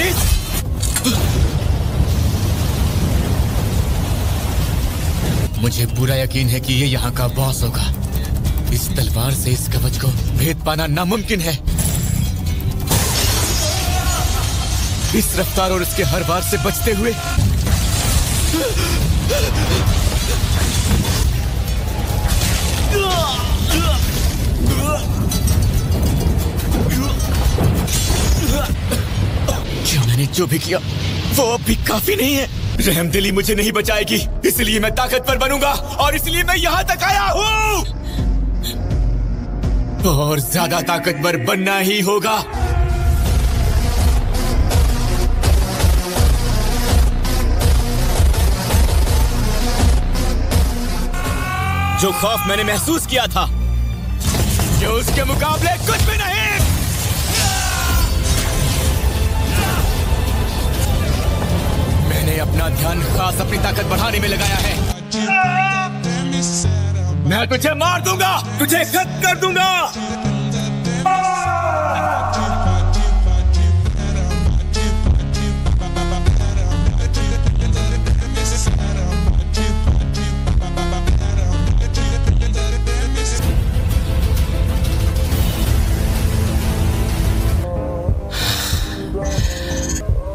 चीज। मुझे पूरा यकीन है कि ये यहाँ का बॉस होगा। इस तलवार से इस कवच को भेद पाना नामुमकिन है। इस रफ्तार और इसके हर वार से बचते हुए क्या मैंने जो भी किया वो अब भी काफी नहीं है। रहमदिली मुझे नहीं बचाएगी, इसलिए मैं ताकतवर बनूंगा और इसलिए मैं यहाँ तक आया हूँ। और ज्यादा ताकतवर बनना ही होगा। जो खौफ मैंने महसूस किया था, जो उसके मुकाबले कुछ भी नहीं। मैंने अपना ध्यान खास अपनी ताकत बढ़ाने में लगाया है। मैं तुझे मार दूंगा, तुझे खत्म कर दूंगा।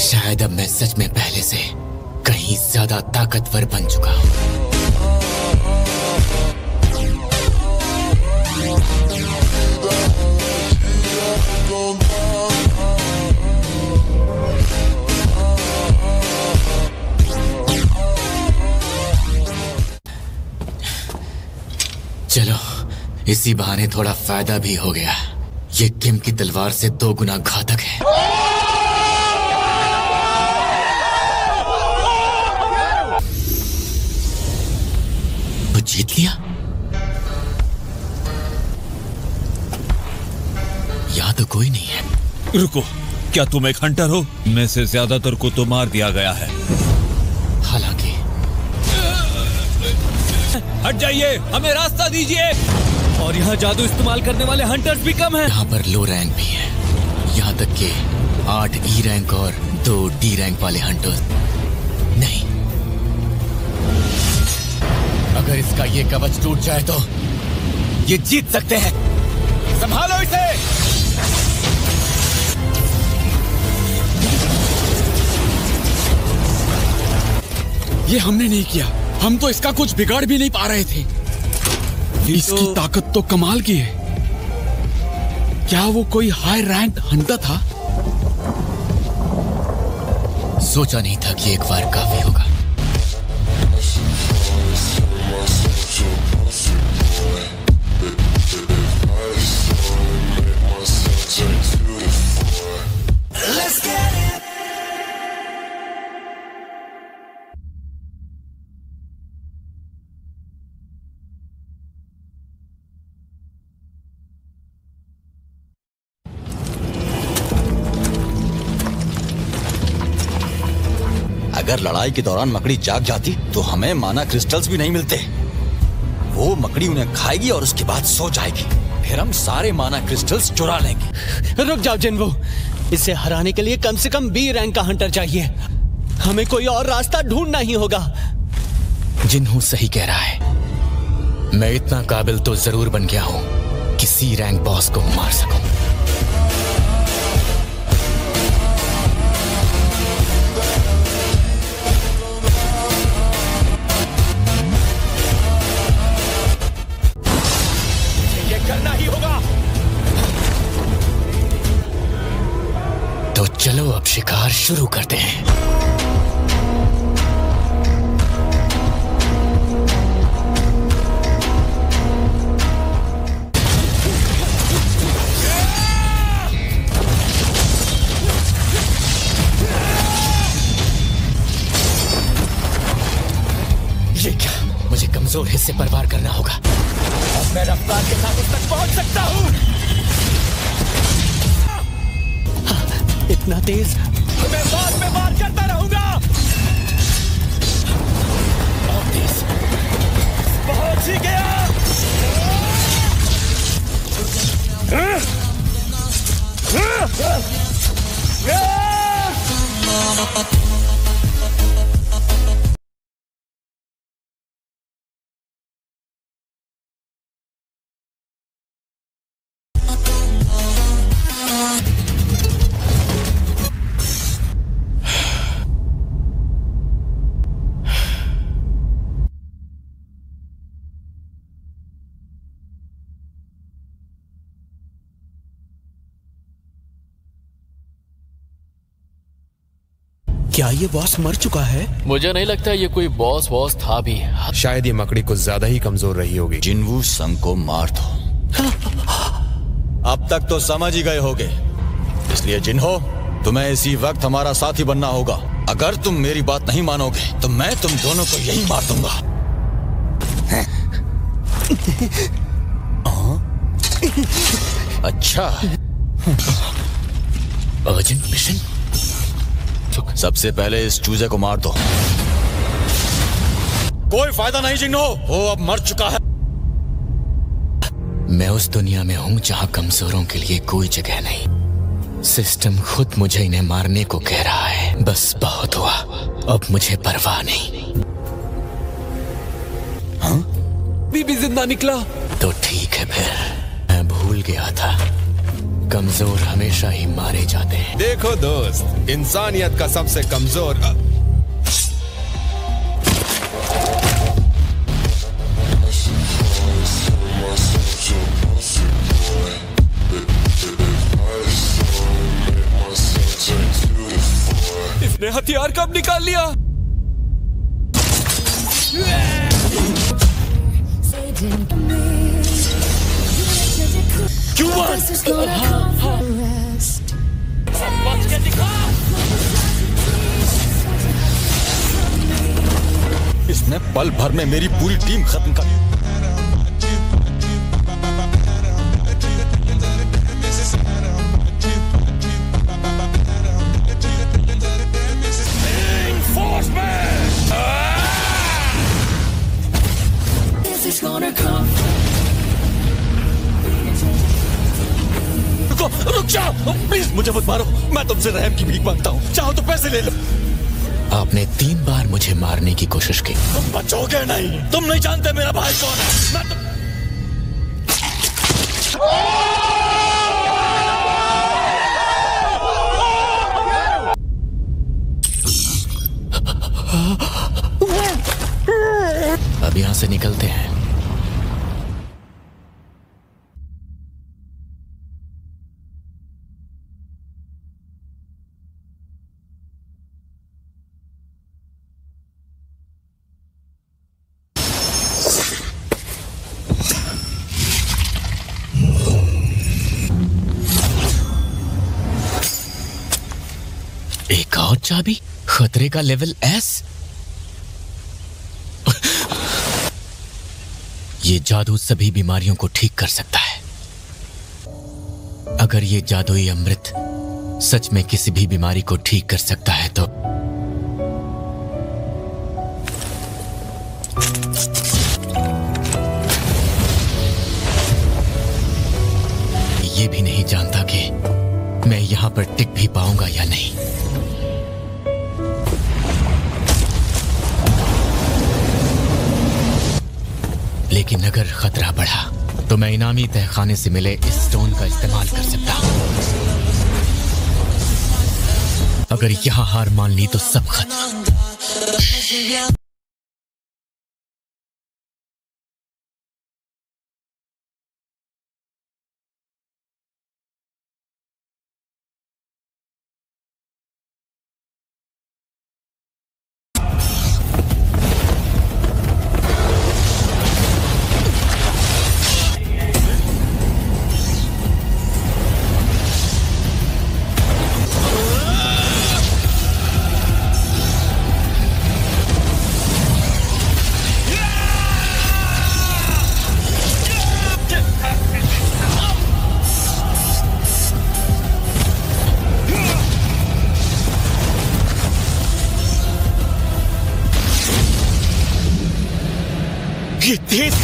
शायद अब मैं सच में पहले से कहीं ज्यादा ताकतवर बन चुका हूं। चलो, इसी बहाने थोड़ा फायदा भी हो गया। ये किम की तलवार से 2 गुना घातक है। जीत लिया? यहाँ तो कोई नहीं है। रुको, क्या तुम एक हंटर हो? में से ज्यादातर को तो मार दिया गया है। हालांकि हट जाइए, हमें रास्ता दीजिए। और यहाँ जादू इस्तेमाल करने वाले हंटर्स भी कम हैं। यहाँ पर लो रैंक भी है, यहाँ तक कि 8 ई रैंक और 2 डी रैंक वाले हंटर्स। नहीं, अगर इसका ये कवच टूट जाए तो ये जीत सकते हैं। संभालो इसे। ये हमने नहीं किया, हम तो इसका कुछ बिगाड़ भी नहीं पा रहे थे। इसकी ताकत तो कमाल की है। क्या वो कोई हाई रैंक हंटर था? सोचा नहीं था कि एक बार काफी होगा। अगर लड़ाई के दौरान मकड़ी जाग जाती तो हमें माना क्रिस्टल्स भी नहीं मिलते। वो मकड़ी उन्हें खाएगी और उसके बाद सो जाएगी, फिर हम सारे माना क्रिस्टल्स चुरा लेंगे। रुक जाओ जिन्वो, इसे हराने के लिए कम से कम बी रैंक का हंटर चाहिए। हमें कोई और रास्ता ढूंढना ही होगा। जिन्हू सही कह रहा है। मैं इतना काबिल तो जरूर बन गया हूं कि सी रैंक बॉस को मार सकूं। करना ही होगा। तो चलो अब शिकार शुरू करते हैं। ये क्या, मुझे कमजोर हिस्से पर वार करना होगा। अब मैं रफ्तार के साथ उस तक पहुंच सकता हूं। इतना तेज? मैं बाद में वार करता रहूंगा। और तेज। पहुंच ही गया। क्या ये बॉस मर चुका है? मुझे नहीं लगता ये कोई बॉस था भी। शायद ये मकड़ी कुछ ज्यादा ही कमजोर रही होगी। जिन्वू संग को मार दो। अब तक तो समझ ही गए होगे, इसलिए जिन्हो तुम्हें इसी वक्त हमारा साथी बनना होगा। अगर तुम मेरी बात नहीं मानोगे तो मैं तुम दोनों को यही मार दूंगा। अच्छा, अर्जेंट मिशन। सबसे पहले इस चूजे को मार दो। कोई फायदा नहीं जिन्हो, वो अब मर चुका है। मैं उस दुनिया में हूं जहां कमजोरों के लिए कोई जगह नहीं। सिस्टम खुद मुझे इन्हें मारने को कह रहा है। बस बहुत हुआ, अब मुझे परवाह नहीं। हाँ? बीबी जिंदा निकला तो ठीक है। फिर मैं भूल गया था, कमजोर हमेशा ही मारे जाते हैं। देखो दोस्त, इंसानियत का सबसे कमजोर इसने हथियार कब निकाल लिया? क्यों इसने पल भर में मेरी पूरी टीम खत्म कर दी। रुक जाओ प्लीज, मुझे मत मारो। मैं तुमसे रहम की भीख मांगता हूँ। चाहो तो पैसे ले लो। आपने 3 बार मुझे मारने की कोशिश की। तुम बचोगे नहीं। तुम नहीं जानते मेरा भाई कौन है। अब यहाँ से निकलते हैं। एक और चाबी, खतरे का लेवल S। ये जादू सभी बीमारियों को ठीक कर सकता है। अगर ये जादुई अमृत सच में किसी भी बीमारी को ठीक कर सकता है तो ये भी नहीं जानता कि मैं यहां पर टिक भी पाऊंगा या नहीं। लेकिन अगर खतरा बढ़ा तो मैं इनामी तहखाने से मिले इस स्टोन का इस्तेमाल कर सकता हूं। अगर यहां हार मान ली तो सब खत्म। ये तेज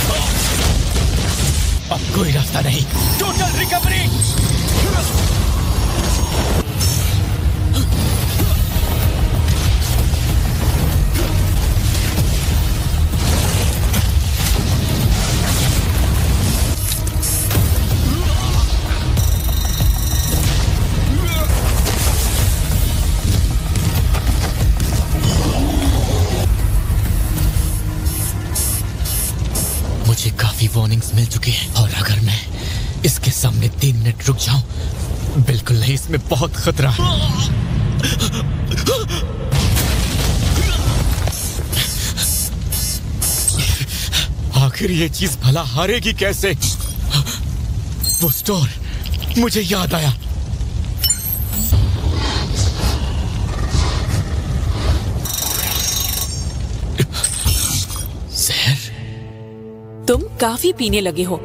अब कोई रास्ता नहीं। Total recovery. वार्निंग्स मिल चुकी हैं और अगर मैं इसके सामने 3 मिनट रुक जाऊं, बिल्कुल नहीं, इसमें बहुत खतरा है। आखिर ये चीज भला हारेगी कैसे? वो स्टोर, मुझे याद आया। तुम काफी पीने लगे हो,